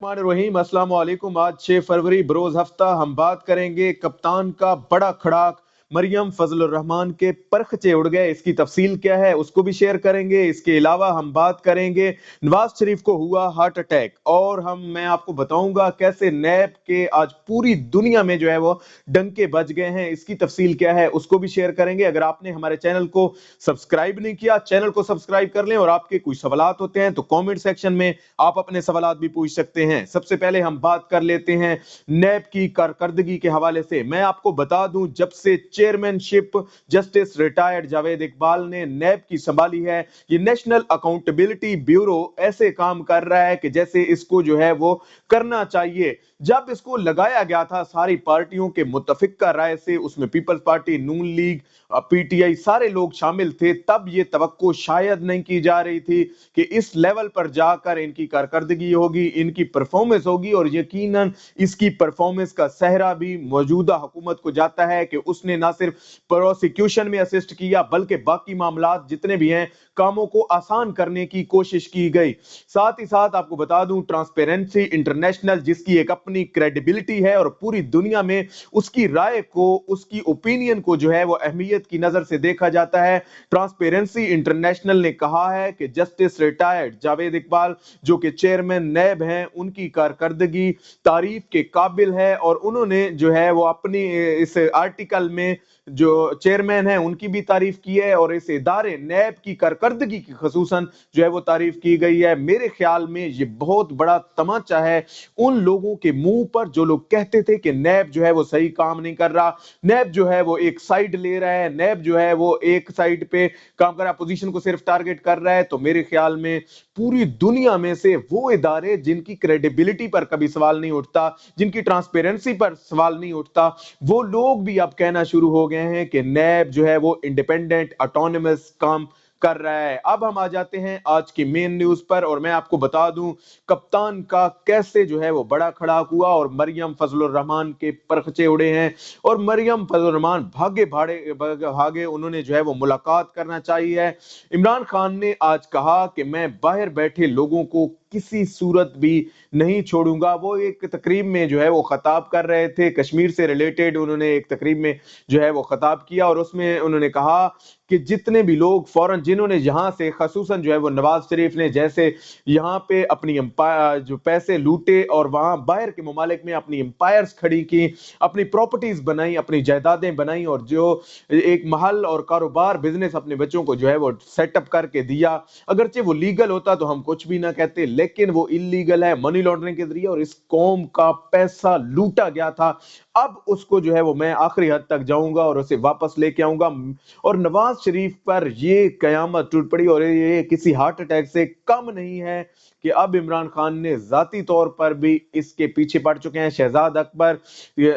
रहीम अस्सलाम वालेकुम। आज 6 फरवरी बरोज हफ्ता हम बात करेंगे कप्तान का बड़ा खड़ाक मरियम फजलुर रहमान के परखचे उड़ गए, इसकी तफसील क्या है उसको भी शेयर करेंगे। इसके अलावा हम बात करेंगे नवाज शरीफ को हुआ हार्ट अटैक और मैं आपको बताऊंगा कैसे नैब के आज पूरी दुनिया में जो है वो डंके बज गए हैं, इसकी तफसील क्या है उसको भी शेयर करेंगे। अगर आपने हमारे चैनल को सब्सक्राइब नहीं किया, चैनल को सब्सक्राइब कर लें और आपके कोई सवालात होते हैं तो कमेंट सेक्शन में आप अपने सवालात भी पूछ सकते हैं। सबसे पहले हम बात कर लेते हैं नैब की कारकर्दगी के हवाले से। मैं आपको बता दूं, जब से chairmanship justice retired Javed Iqbal ने नैब की संभाली है, ये नेशनल अकाउंटेबिलिटी ब्यूरो ऐसे काम कर रहा है कि जैसे इसको जो है वो करना चाहिए। जब इसको लगाया गया था सारी पार्टियों के मुत्तफिका राय से, उसमें पीपल्स पार्टी, नून लीग, पीटीआई सारे लोग शामिल थे, तब ये तवक्को शायद नहीं की जा रही थी कि इस लेवल पर जाकर इनकी कारकर्दगी होगी, इनकी परफॉर्मेंस होगी। और यकीनन इसकी परफॉर्मेंस का सहरा भी मौजूदा हुकूमत को जाता है कि उसने ना सिर्फ प्रोसिक्यूशन में असिस्ट किया बल्कि बाकी मामलात जितने भी हैं कामों को आसान करने की कोशिश की गई। साथ ही साथ आपको बता दूं, ट्रांसपेरेंसी इंटरनेशनल जिसकी एक अपनी क्रेडिबिलिटी है और पूरी दुनिया में उसकी राय को, उसकी ओपिनियन को जो है वो अहमियत की नजर से देखा जाता है। ट्रांसपेरेंसी इंटरनेशनल ने कहा है कि जस्टिस रिटायर्ड जावेद इकबाल जो कि चेयरमैन नैब हैं, उनकी कारकर्दगी तारीफ के काबिल है और उन्होंने जो है वो अपनी इस आर्टिकल में जो चेयरमैन है उनकी भी तारीफ की है और इस इदारे नैब की कारकर्दगी की खसूसन जो है वो तारीफ की गई है। मेरे ख्याल में ये बहुत बड़ा तमाचा है उन लोगों के मुंह पर जो लोग कहते थे कि नैब जो है वो सही काम नहीं कर रहा, नैब जो है वो एक साइड ले रहा है, नैब जो है वो एक साइड पे काम कर रहा है, अपोजिशन को सिर्फ टारगेट कर रहा है। तो मेरे ख्याल में पूरी दुनिया में से वो इदारे जिनकी क्रेडिबिलिटी पर कभी सवाल नहीं उठता, जिनकी ट्रांसपेरेंसी पर सवाल नहीं उठता, वो लोग भी अब कहना शुरू हो गए हैं कि नैब जो है वो इंडिपेंडेंट ऑटोनमस काम कर रहा है। अब हम आ जाते हैं आज की मेन न्यूज पर और मैं आपको बता दूं कप्तान का कैसे जो है वो बड़ा खड़ाक हुआ और मरियम फजलुर रहमान के परखचे उड़े हैं। और मरियम फजलुर रहमान भागे भागे उन्होंने जो है वो मुलाकात करना चाहिए। इमरान खान ने आज कहा कि मैं बाहर बैठे लोगों को किसी सूरत भी नहीं छोड़ूंगा। वो एक तकरीब में जो है वो खताब कर रहे थे, कश्मीर से रिलेटेड उन्होंने एक तकरीब में जो है वो खताब किया और उसमें उन्होंने कहा कि जितने भी लोग फौरन जिन्होंने यहां से खसूसन जो है वो नवाज शरीफ ने जैसे यहां पे अपनी एम्पायर जो पैसे लूटे और वहां बाहर के ममालिक में अपनी एम्पायर्स खड़ी की, अपनी प्रॉपर्टीज बनाई, अपनी जायदादें बनाई और जो एक महल और कारोबार बिजनेस अपने बच्चों को जो है वो सेटअप करके दिया। अगरचे वो लीगल होता तो हम कुछ भी ना कहते, लेकिन वो इलीगल है मनी लॉन्ड्रिंग के जरिए और इस कौम का पैसा लूटा गया था। अब उसको जो है वो मैं आखिरी हद तक जाऊंगा और उसे वापस लेके आऊंगा। और नवाज शरीफ पर ये कयामत टूट पड़ी और ये किसी हार्ट अटैक से कम नहीं है कि अब इमरान खान ने जाती तौर पर भी इसके पीछे पड़ चुके हैं। शहजाद अकबर,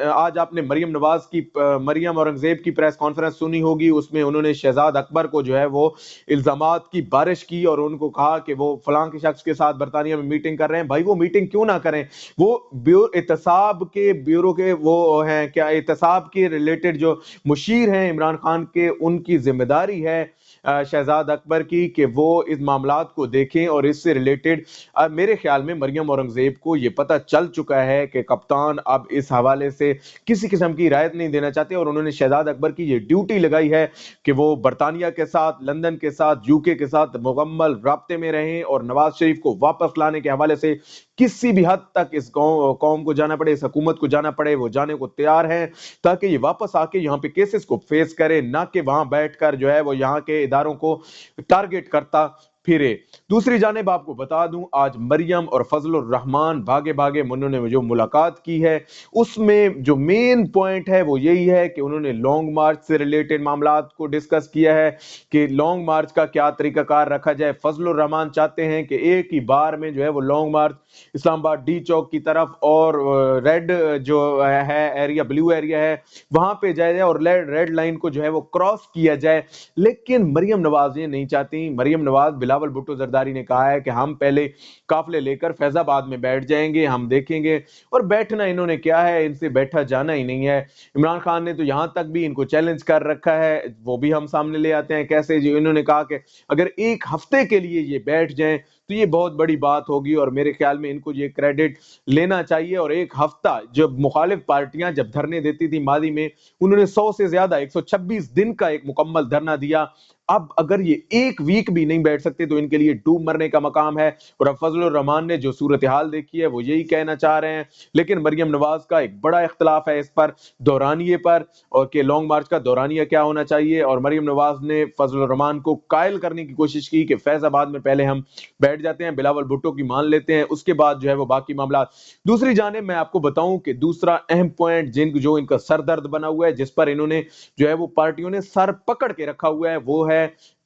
आज आपने मरियम औरंगजेब की प्रेस कॉन्फ्रेंस सुनी होगी, उसमें उन्होंने शहजाद अकबर को जो है वो इल्जामात की बारिश की और उनको कहा कि वो फलां के शख्स के साथ बरतानिया में मीटिंग कर रहे हैं। भाई वो मीटिंग क्यों ना करें, वो एहतसाब के ब्यूरो के वो हैं, क्या एहतसाब के रिलेटेड जो मुशीर हैं इमरान खान के, उनकी जिम्मेदारी है शहजाद अकबर की कि वो इस मामलात को देखें। और इससे रिलेटेड मेरे ख्याल में मरियम औरंगजेब को ये पता चल चुका है कि कप्तान अब इस हवाले से किसी किस्म की रायत नहीं देना चाहते और उन्होंने शहजाद अकबर की ये ड्यूटी लगाई है कि वो बरतानिया के साथ, लंदन के साथ, यूके के साथ मुकम्मल राब्ते में रहें और नवाज शरीफ को वापस लाने के हवाले से किसी भी हद तक इस कौम को जाना पड़े, इस हुकूमत को जाना पड़े, वो जाने को तैयार है ताकि ये वापस आके यहाँ पे केसेस को फेस करे, ना कि वहां बैठकर जो है वो यहाँ के इदारों को टारगेट करता फिरे। दूसरी जानिब आपको बता दूं, आज मरियम और फजलुर रहमान भागे भागे उन्होंने जो मुलाकात की है उसमें जो मेन पॉइंट है वो यही है कि उन्होंने लॉन्ग मार्च से रिलेटेड मामलात को डिस्कस किया है कि लॉन्ग मार्च का क्या तरीकाकार रखा जाए। फजलुर रहमान चाहते हैं कि एक ही बार में जो है वो लॉन्ग मार्च इस्लामाबाद डी चौक की तरफ और रेड जो है एरिया, ब्लू एरिया है, वहां पे जाया जाए और रेड लाइन को जो है वो क्रॉस किया जाए। लेकिन मरियम नवाज ये नहीं चाहती। मरियम नवाज, बिलावल भुट्टो जरदारी ने कहा है कि हम पहले काफिले लेकर फैजाबाद में बैठ जाएंगे, हम देखेंगे। और बैठना इन्होंने क्या है, इनसे बैठा जाना ही नहीं है। इमरान खान ने तो यहां तक भी इनको चैलेंज कर रखा है, वो भी हम सामने ले आते हैं कैसे। जो इन्होंने कहा कि अगर एक हफ्ते के लिए ये बैठ जाएं تو یہ بہت بڑی بات ہوگی اور میرے خیال میں ان کو یہ کریڈٹ لینا چاہیے۔ اور ایک ہفتہ جب مخالف پارٹیاں جب دھرنے دیتی تھی ماضی میں، انہوں نے 100 سے زیادہ 126 دن کا ایک مکمل دھرنا دیا۔ اب اگر یہ ایک ویک بھی نہیں بیٹھ سکتے تو ان کے لیے ڈوب مرنے کا مقام ہے۔ اور اب فضل الرحمان نے جو صورتحال دیکھی ہے وہ یہی کہنا چاہ رہے ہیں، لیکن مریم نواز کا ایک بڑا اختلاف ہے اس پر، دورانیے پر، اور کہ لانگ مارچ کا دورانیہ کیا ہونا چاہیے۔ اور مریم نواز نے فضل الرحمان کو قائل کرنے کی کوشش کی کہ فیض آباد میں پہلے ہم بیٹھ جاتے ہیں، بلاول بھٹو کی مان لیتے ہیں، اس کے بعد جو ہے وہ باقی معاملات۔ دوسری جانب میں آپ کو بتاؤں کہ دوسرا اہم پوائنٹ جو ان کا سر درد بنا ہوا ہے، جس پر انہوں نے جو ہے وہ پارٹیوں نے سر پکڑ کے رکھا ہوا ہے، وہ ہے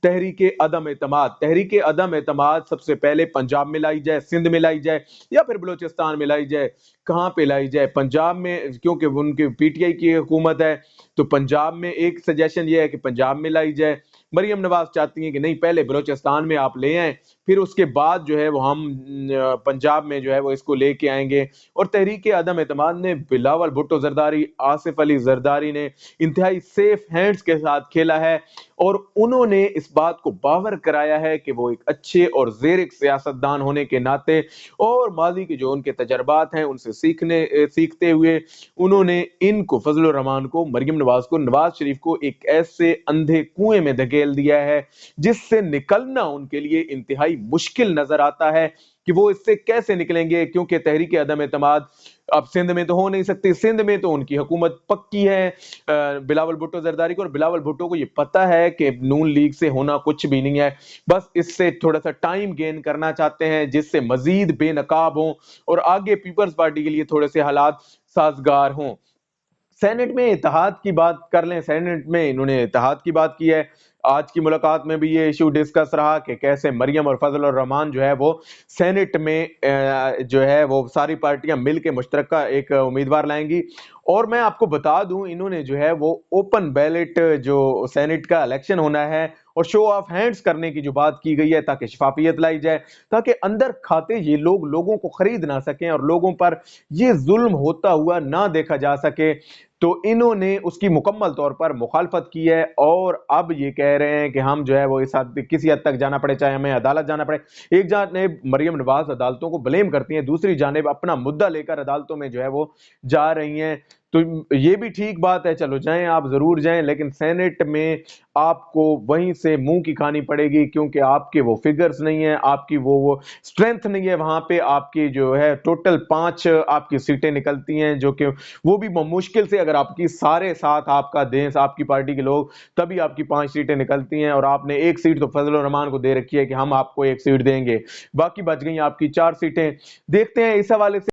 تحریک عدم اعتماد۔ تحریک عدم اعتماد سب سے پہلے پنجاب میں لائی جائے، سندھ میں لائی جائے، یا پھر بلوچستان میں لائی جائے۔ کہاں پہ لائی جائے؟ پنجاب میں، کیونکہ ان کی پی ٹی آئی کی حکومت ہے، تو پنجاب میں ایک سجیشن یہ ہے کہ پنجاب میں لائی جائے۔ مریم نواز چاہتی ہیں کہ نہیں، پہلے بلوچستان میں آپ لے آئیں، پھر اس کے بعد جو ہے وہ ہم پنجاب میں جو ہے وہ اس کو لے کے آئیں گے۔ اور تحریک عدم اعتماد نے بلاول بھٹو زرداری، آصف علی زرداری نے انتہائی سیف ہینڈز کے ساتھ کھیلا ہے، اور انہوں نے اس بات کو باور کرایا ہے کہ وہ ایک اچھے اور زیرک سیاستدان ہونے کے ناطے اور ماضی کے جو ان کے تجربات ہیں ان سے سیکھتے ہوئے انہوں نے ان کو، فضل الرحمان کو، مریم نواز کو، نواز شریف کو ایک ایسے اندھے کنویں میں دھکیل دیا ہے جس سے نکلنا ان کے لیے انتہائی مشکل نظر آتا ہے کہ وہ اس سے کیسے نکلیں گے، کیونکہ تحریک عدم اعتماد اب سندھ میں تو ہو نہیں سکتی۔ سندھ میں تو ان کی حکومت پکی ہے بلاول بھٹو زرداری کو، اور بلاول بھٹو کو یہ پتا ہے کہ نون لیگ سے ہونا کچھ بھی نہیں ہے، بس اس سے تھوڑا سا ٹائم گین کرنا چاہتے ہیں جس سے مزید بے نقاب ہوں اور آگے پیپلز پارٹی کے لیے تھوڑے سے حالات سازگار ہوں۔ سینٹ میں اتحاد کی بات کر لیں، سینٹ میں انہوں نے اتحاد کی بات کی ہے۔ آج کی ملاقات میں بھی یہ ایشو ڈسکس رہا کہ کیسے مریم اور فضل الرحمان جو ہے وہ سینٹ میں جو ہے وہ ساری پارٹیاں مل کے مشترکہ ایک امیدوار لائیں گی۔ اور میں آپ کو بتا دوں، انہوں نے جو ہے وہ اوپن بیلٹ جو سینٹ کا الیکشن ہونا ہے اور شو آف ہینڈز کرنے کی جو بات کی گئی ہے تاکہ شفافیت لائی جائے، تاکہ اندر کھاتے یہ لوگوں کو خرید نہ سکیں اور لوگوں پر یہ ظلم ہوتا ہوا نہ دیکھا جا سکے، تو انہوں نے اس کی مکمل طور پر مخالفت کی ہے۔ اور اب یہ کہہ رہے ہیں کہ ہم جو ہے وہ کسی حد تک جانا پڑے، چاہے ہمیں عدالت جانا پڑے۔ ایک جانب مریم نواز عدالتوں کو بلیم کرتی ہیں، دوسری جانب اپنا مدعا لے کر عدالتوں میں جو ہے وہ جا رہی ہیں، تو یہ بھی ٹھیک بات ہے، چلو جائیں، آپ ضرور جائیں، لیکن سینٹ میں آپ کو وہیں سے منہ کی کھانی پڑے گی، کیونکہ آپ کے وہ فگرز نہیں ہیں، آپ کی وہ سٹرینتھ نہیں ہے وہاں پہ۔ آپ کی جو ہے ٹوٹل 5 آپ کی سیٹیں نکلتی ہیں، جو کہ وہ بھی مشکل سے، اگر آپ کی سارے ساتھ آپ کا دیں، آپ کی پارٹی کے لوگ، تبھی آپ کی 5 سیٹیں نکلتی ہیں، اور آپ نے ایک سیٹ تو فضل الرحمان کو دے رکھی ہے کہ ہم آپ کو ایک سیٹ دیں گے، باقی بچ گئی آپ کی 4 سیٹیں۔ دیکھتے ہیں اس حوالے سے